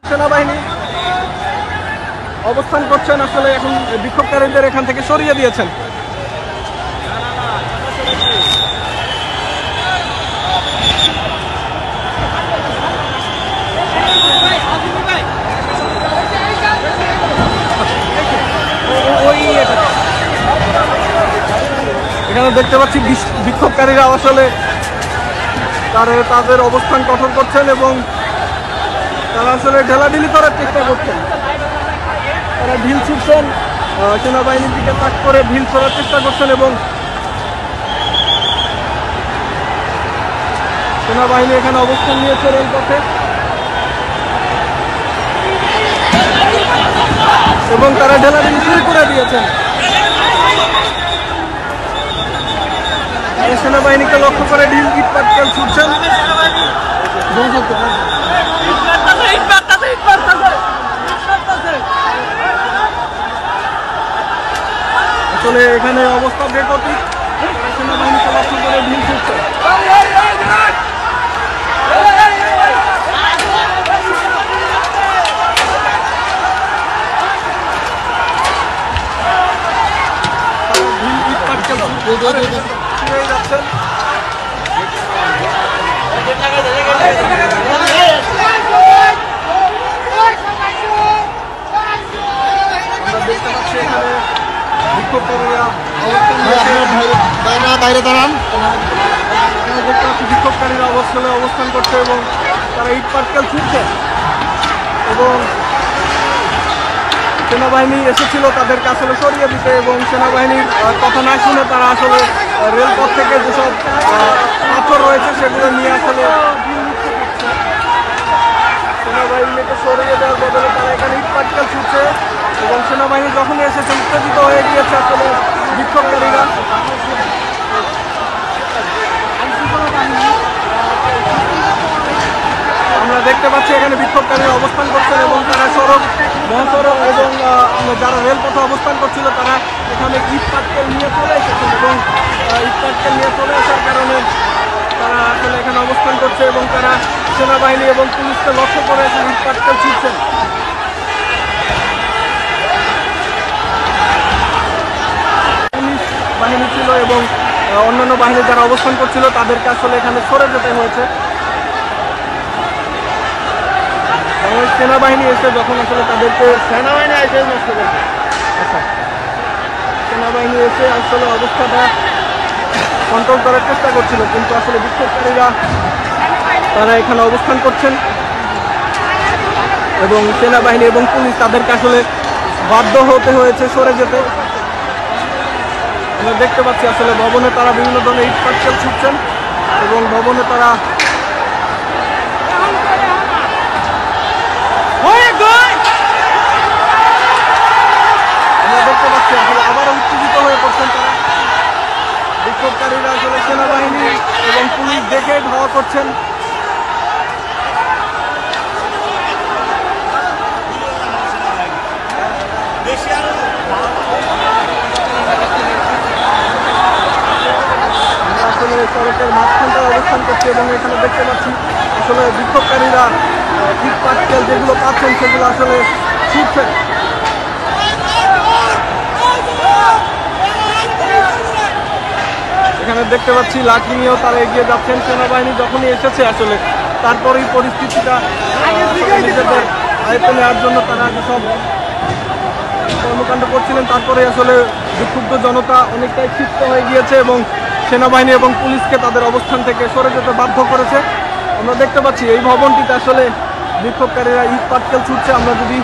সেনাবাহিনী অবস্থান করছেন, আসলে এখন বিক্ষোভকারীদের এখান থেকে সরিয়ে দিয়েছেন। এখানে দেখতে পাচ্ছি বিক্ষোভকারীরা আসলে তাদের অবস্থান কঠোর করছেন এবং তারা আসলে ঢেলাঢিলি করার চেষ্টা করছেন। তারা ঢিল ছুটছেন, সেনাবাহিনীর দিকে তাক করে ঢিল ছোড়ার চেষ্টা করছেন এবং সেনাবাহিনী এখানে অবস্থান নিয়েছে রেলপথে এবং তারা ঢেলাঢিলি শুরু করে দিয়েছেন। সেনাবাহিনীকে লক্ষ্য করে ঢিল ইট পাটকেল ছুটছেন। আসলে এখানে অবস্থা বেকতিক, সেনাবাহিনীকে লক্ষ্য করে ঢিল ছুটছে। যাচ্ছেন বিক্ষোভকারীরা অবস্থান করছে এবং তারা ইট পাটকেল ছুটছে এবং সেনাবাহিনী এসেছিল তাদেরকে আসলে সরিয়ে দিতে এবং সেনাবাহিনীর কথা না শুনে তারা আসলে রেলপথ থেকে যেসব পাথর রয়েছে সেগুলো নিয়ে আসলে সেনাবাহিনীকে সরিয়ে দেওয়ার বদলে তারা এখানে ইট পাটকেল ছুটছে এবং সেনাবাহিনী যখনই এসেছে উত্তেজিত হয়ে গিয়েছে আসলে বিক্ষোভকারীরা। আমরা দেখতে পাচ্ছি এখানে বিক্ষোভকারীরা অবস্থান করছেন এবং তারা মহাসড়ক এবং যারা রেলপথে অবস্থান করছিল তারা এখানে ইট পাটকেল নিয়ে চলে এসেছেন এবং ইট পাটকেল নিয়ে চলে আসার কারণে তারা আসলে এখানে অবস্থান করছে এবং তারা সেনাবাহিনী এবং পুলিশকে লক্ষ্য করে এখানে ইট পাটকেল ছুটছেন। পুলিশ বাহিনী ছিল এবং অন্যান্য বাহিনী যারা অবস্থান করছিল তাদেরকে আসলে এখানে সরে যেতে হয়েছে। সেনাবাহিনী এসে যখন আসলে তাদেরকে সেনাবাহিনী এসে আসলে অবস্থাটা কন্ট্রোল করার চেষ্টা করছিল, কিন্তু আসলে বিক্ষোভকারীরা তারা এখানে অবস্থান করছেন এবং সেনাবাহিনী এবং পুলিশ তাদেরকে আসলে বাধ্য হতে হয়েছে সরে যেতে। আমরা দেখতে পাচ্ছি আসলে ভবনে তারা বিভিন্ন ধরনের ইট পাটকেল ছুটছেন এবং ভবনে তারা দেখতে পাচ্ছি আসলে আবারও উত্তেজিত হয়ে পড়ছেন তারা। বিক্ষোভকারীরা আসলে সেনাবাহিনী এবং পুলিশ দেখে ধাওয়া করছেন। আসলে সড়কের মাঝখানটায় অবস্থান করছে এবং এখানে দেখতে পাচ্ছি আসলে বিক্ষোভকারীরা ইট পাটকেল যেগুলো পাচ্ছেন সেগুলো আসলে ছুটছেন। এখানে দেখতে পাচ্ছি লাঠি নিয়েও তারা এগিয়ে যাচ্ছেন। সেনাবাহিনী যখনই এসেছে আসলে তারপরেই পরিস্থিতিটা নিজেদের আয়ত্তে নেওয়ার জন্য তারা যেসব কর্মকাণ্ড করছিলেন তারপরে আসলে বিক্ষুব্ধ জনতা অনেকটাই ক্ষিপ্ত হয়ে গিয়েছে এবং সেনাবাহিনী এবং পুলিশকে তাদের অবস্থান থেকে সরে যেতে বাধ্য করেছে। আমরা দেখতে পাচ্ছি এই ভবনটিতে আসলে বিক্ষোভকারীরা ইট পাটকেল ছুটছে। আমরা যদি